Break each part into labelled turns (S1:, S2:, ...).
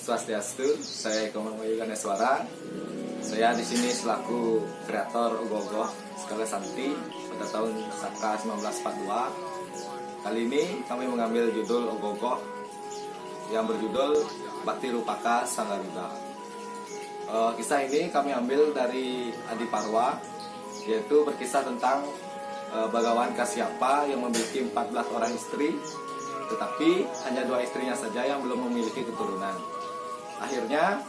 S1: Swastiastu, saya Eko Mayu Ganeswara. Saya di sini selaku kreator Ogoh-Ogoh Skala Santi pada tahun Saka 1942. Kali ini kami mengambil judul Ogoh-Ogoh yang berjudul Bakti Rupaka Sang Garuda. Kisah ini kami ambil dari Adi Parwa, yaitu berkisah tentang Bagawan Kasyapa yang memiliki 14 orang istri, tetapi hanya 2 istrinya saja yang belum memiliki keturunan. Akhirnya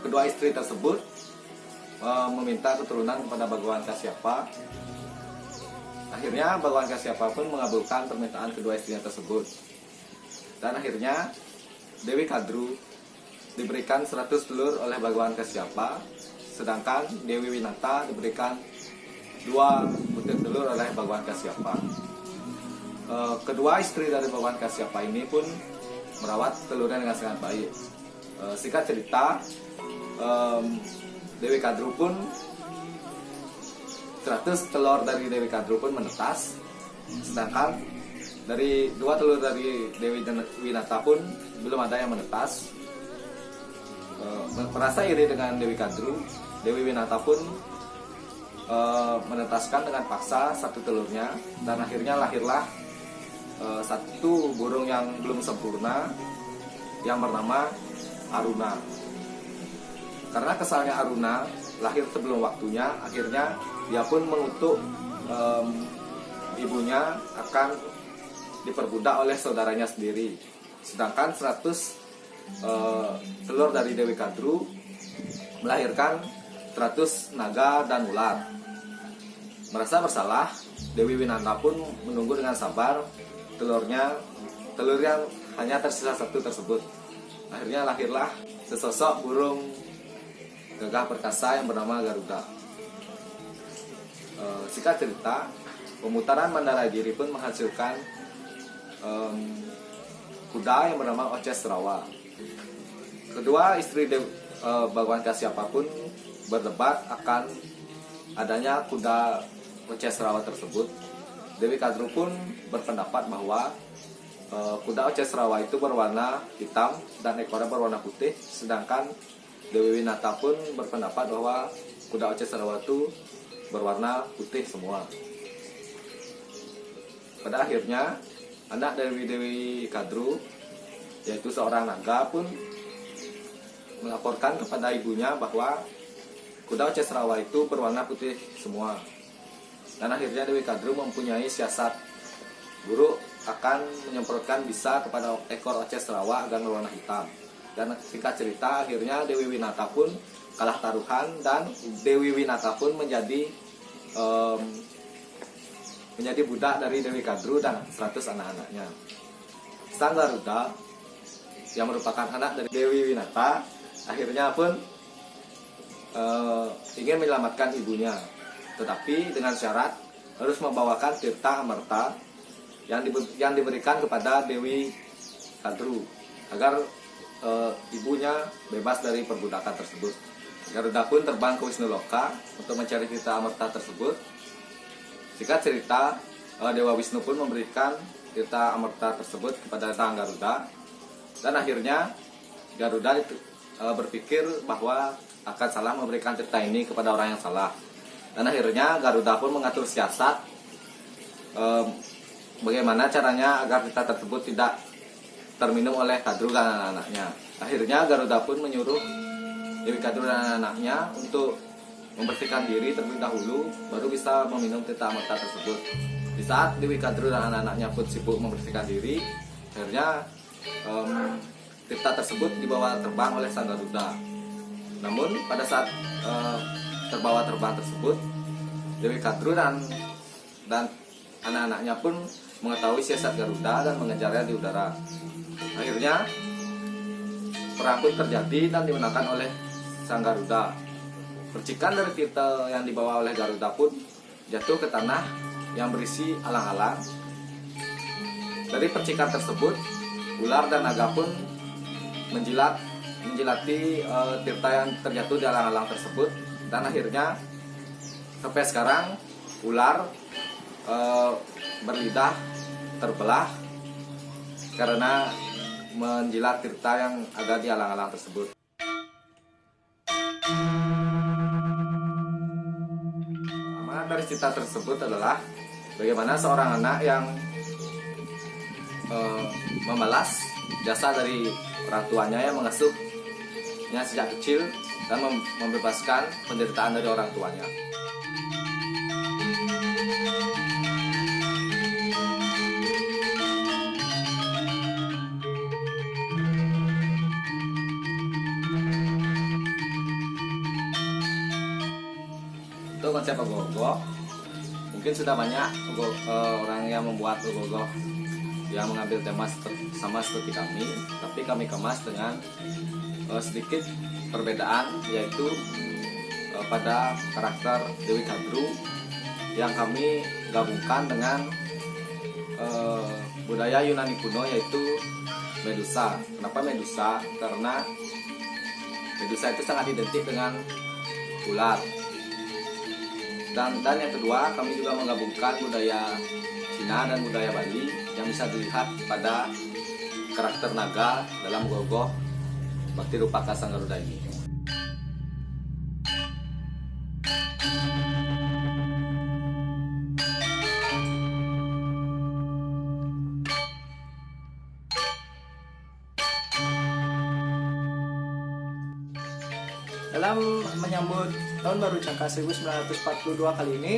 S1: kedua istri tersebut meminta keturunan kepada Bagawan Kasyapa. Akhirnya Bagawan Kasyapa pun mengabulkan permintaan kedua istrinya tersebut. Dan akhirnya Dewi Kadru diberikan 100 telur oleh Bagawan Kasyapa, sedangkan Dewi Winata diberikan 2 butir telur oleh Bagawan Kasyapa. Kedua istri dari Bagawan Kasyapa ini pun merawat telurnya dengan sangat baik. Singkat cerita, Dewi Kadru pun 100 telur dari Dewi Kadru pun menetas, sedangkan dari 2 telur dari Dewi Winata pun belum ada yang menetas. Merasa iri dengan Dewi Kadru, Dewi Winata pun menetaskan dengan paksa 1 telurnya, dan akhirnya lahirlah 1 burung yang belum sempurna yang bernama Aruna. Karena kesalnya Aruna lahir sebelum waktunya, akhirnya dia pun mengutuk ibunya akan diperbudak oleh saudaranya sendiri. Sedangkan 100 telur dari Dewi Kadru melahirkan 100 naga dan ular. Merasa bersalah, Dewi Winata pun menunggu dengan sabar telur yang hanya tersisa 1 tersebut. Akhirnya lahirlah sesosok burung gagah perkasa yang bernama Garuda. Singkat cerita, pemutaran Mandaragiri pun menghasilkan kuda yang bernama Ocesrawa. Kedua istri Bagawan Kasyapa pun berdebat akan adanya kuda Ocesrawa tersebut. Dewi Kadru pun berpendapat bahwa kuda Ocesrawa itu berwarna hitam dan ekornya berwarna putih, sedangkan Dewi Winata pun berpendapat bahwa kuda Ocesrawa itu berwarna putih semua. Pada akhirnya anak dari Dewi Kadru, yaitu seorang naga, pun melaporkan kepada ibunya bahwa kuda Ocesrawa itu berwarna putih semua. Dan akhirnya Dewi Kadru mempunyai siasat buruk akan menyemprotkan bisa kepada ekor Ocesrawa agar berwarna hitam. Dan singkat cerita, akhirnya Dewi Winata pun kalah taruhan, dan Dewi Winata pun menjadi budak dari Dewi Kadru dan 100 anak-anaknya. Sang Garuda yang merupakan anak dari Dewi Winata akhirnya pun ingin menyelamatkan ibunya, tetapi dengan syarat harus membawakan tirta amerta yang diberikan kepada Dewi Kadru agar ibunya bebas dari perbudakan tersebut. Garuda pun terbang ke Wisnu Loka untuk mencari tirta amerta tersebut. Singkat cerita, Dewa Wisnu pun memberikan tirta amerta tersebut kepada Sang Garuda, dan akhirnya Garuda berpikir bahwa akan salah memberikan tirta ini kepada orang yang salah. Dan akhirnya Garuda pun mengatur siasat bagaimana caranya agar tirta tersebut tidak terminum oleh Kadru dan anak-anaknya. Akhirnya Garuda pun menyuruh Dewi Kadru dan anak-anaknya untuk membersihkan diri terlebih dahulu, baru bisa meminum tirta amerta tersebut. Di saat Dewi Kadru dan anak-anaknya pun sibuk membersihkan diri, akhirnya tirta tersebut dibawa terbang oleh Sang Garuda. Namun pada saat terbawa terbang tersebut, Dewi Kadru dan anak-anaknya pun mengetahui siasat Garuda dan mengejarnya di udara. Akhirnya perang pun terjadi dan dimenangkan oleh Sang Garuda. Percikan dari tirta yang dibawa oleh Garuda pun jatuh ke tanah yang berisi alang-alang. Dari percikan tersebut, ular dan naga pun menjilati tirta yang terjatuh di alang-alang tersebut, dan akhirnya sampai sekarang ular berlidah terbelah karena menjilat tirta yang ada di alang-alang tersebut. Amanat dari cerita tersebut adalah bagaimana seorang anak yang membalas jasa dari orang tuanya yang mengasuhnya sejak kecil dan membebaskan penderitaan dari orang tuanya. Itu konsep ogoh-ogoh. Mungkin sudah banyak orang yang membuat ogoh-ogoh yang mengambil tema sama seperti kami, tapi kami kemas dengan sedikit perbedaan, yaitu pada karakter Dewi Kadru yang kami gabungkan dengan budaya Yunani kuno, yaitu Medusa. Kenapa Medusa? Karena Medusa itu sangat identik dengan ular. Dan yang kedua, kami juga menggabungkan budaya Cina dan budaya Bali yang bisa dilihat pada karakter naga dalam ogoh-ogoh Bakti Rupaka Sang Garuda ini.
S2: Dalam menyambut Tahun Baru Caka 1942 kali ini,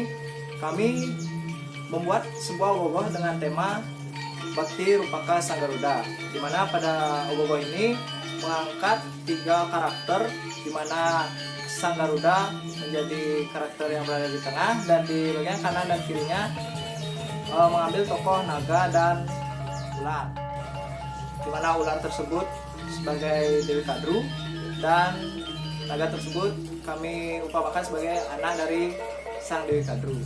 S2: kami membuat sebuah ogoh-ogoh dengan tema Bakti Rupaka Sang Garuda, di mana pada ogoh-ogoh ini mengangkat 3 karakter, di mana Sang Garuda menjadi karakter yang berada di tengah, dan di bagian kanan dan kirinya mengambil tokoh naga dan ular, di mana ular tersebut sebagai Dewi Kadru dan naga tersebut kami upamakan sebagai anak dari Sang Dewi Kadru.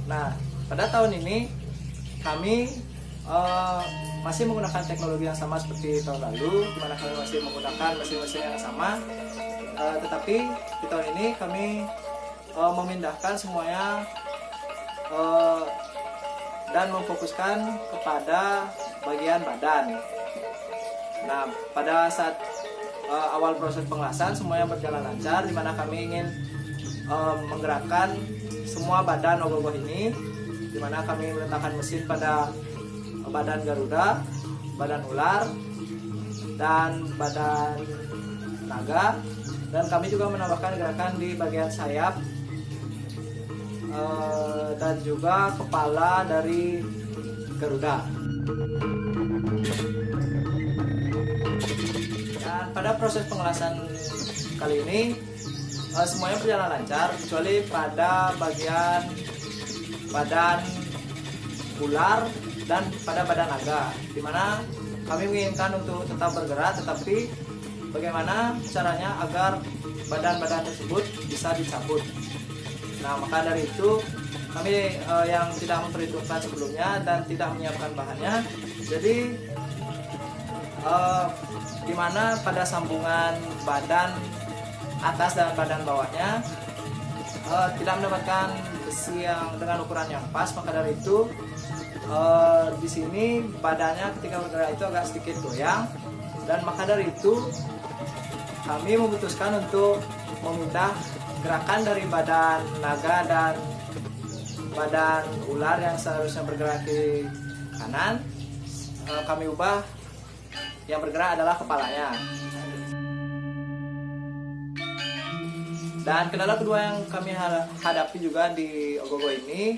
S2: Nah, pada tahun ini kami masih menggunakan teknologi yang sama seperti tahun lalu, di mana kami masih menggunakan mesin-mesin yang sama. Tetapi di tahun ini kami memindahkan semuanya dan memfokuskan kepada bagian badan. Nah, pada saat awal proses pengelasan semuanya berjalan lancar, di mana kami ingin menggerakkan semua badan ogoh-ogoh ini, di mana kami meletakkan mesin pada badan Garuda, badan ular, dan badan naga, dan kami juga menambahkan gerakan di bagian sayap dan juga kepala dari Garuda. Dan pada proses pengelasan kali ini semuanya berjalan lancar, kecuali pada bagian badan ular dan pada badan naga, di mana kami menginginkan untuk tetap bergerak, tetapi bagaimana caranya agar badan-badan tersebut bisa dicabut. Nah, maka dari itu kami yang tidak memperhitungkan sebelumnya dan tidak menyiapkan bahannya, jadi di mana pada sambungan badan atas dan badan bawahnya tidak mendapatkan besi yang dengan ukuran yang pas, maka dari itu di sini badannya ketika bergerak itu agak sedikit goyang, dan maka dari itu kami memutuskan untuk memindah gerakan dari badan naga dan badan ular yang seharusnya bergerak di kanan, kami ubah yang bergerak adalah kepalanya. Dan kendala kedua yang kami hadapi juga di ogoh-ogoh ini,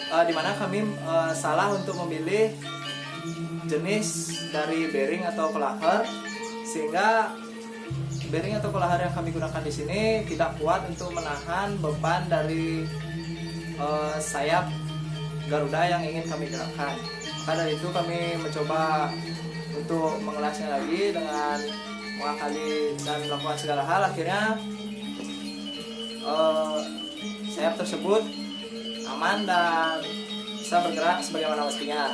S2: di mana kami salah untuk memilih jenis dari bearing atau kelahar, sehingga bearing atau kelahar yang kami gunakan di sini tidak kuat untuk menahan beban dari sayap Garuda yang ingin kami gerakkan. Maka dari itu kami mencoba untuk mengelasnya lagi dengan mengakali dan melakukan segala hal. Akhirnya sayap tersebut aman dan bisa bergerak sebagaimana mestinya.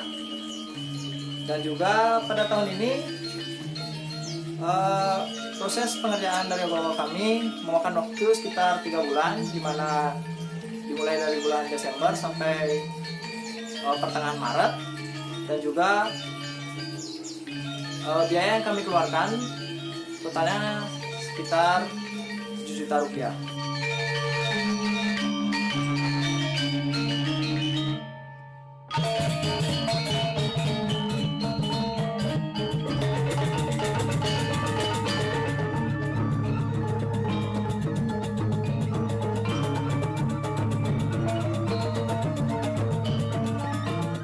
S2: Dan juga pada tahun ini proses pengerjaan dari ogoh-ogoh kami memakan waktu sekitar 3 bulan, di mana dimulai dari bulan Desember sampai pertengahan Maret, dan juga biaya yang kami keluarkan totalnya sekitar 7 juta rupiah.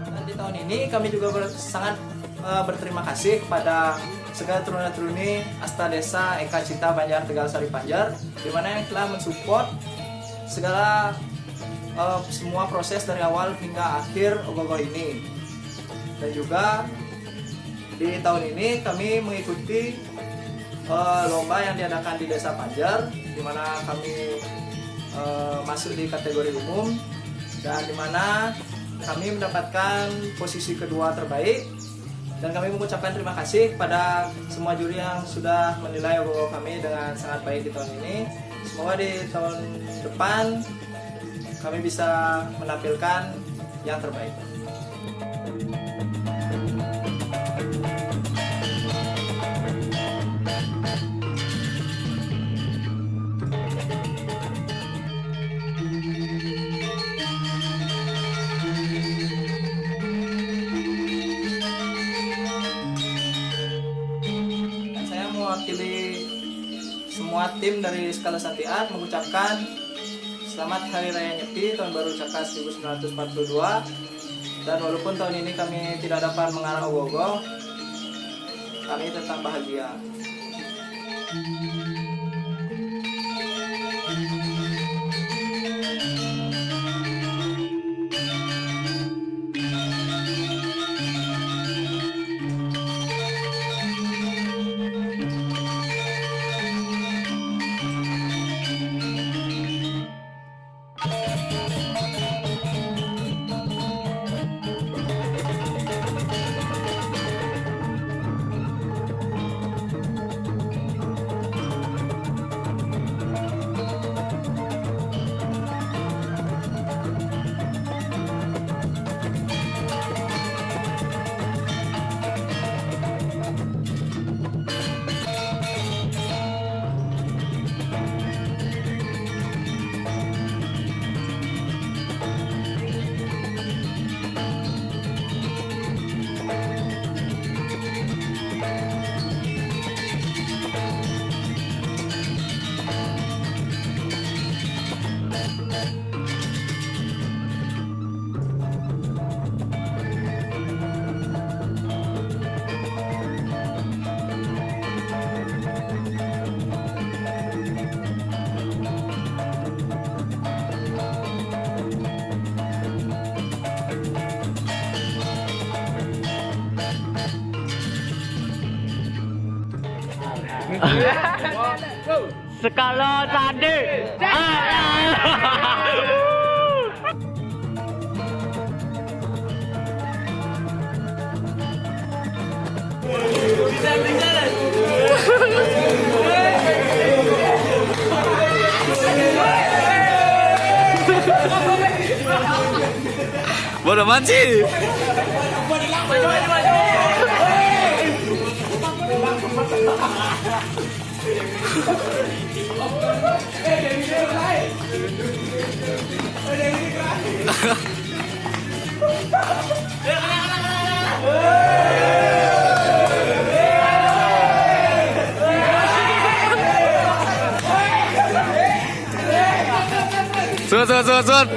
S2: Dan di tahun ini kami juga sangat berterima kasih kepada segala turuna-turuni Asta Desa Eka Cita Banjar Tegal Sari Panjar, di mana yang telah mensupport segala semua proses dari awal hingga akhir ogoh-ogoh ini. Dan juga di tahun ini kami mengikuti lomba yang diadakan di Desa Panjar, di mana kami masuk di kategori umum dan di mana kami mendapatkan posisi kedua terbaik. Dan kami mengucapkan terima kasih kepada semua juri yang sudah menilai ogoh-ogoh kami dengan sangat baik di tahun ini. Semoga di tahun depan kami bisa menampilkan yang terbaik. Mewakili semua tim dari Skala Santiat mengucapkan selamat Hari Raya Nyepi Tahun Baru Caka 1942. Dan walaupun tahun ini kami tidak dapat mengarang ogoh-ogoh, kami tetap bahagia.
S3: Skala Sandi.
S1: Bodoh manci. Sun.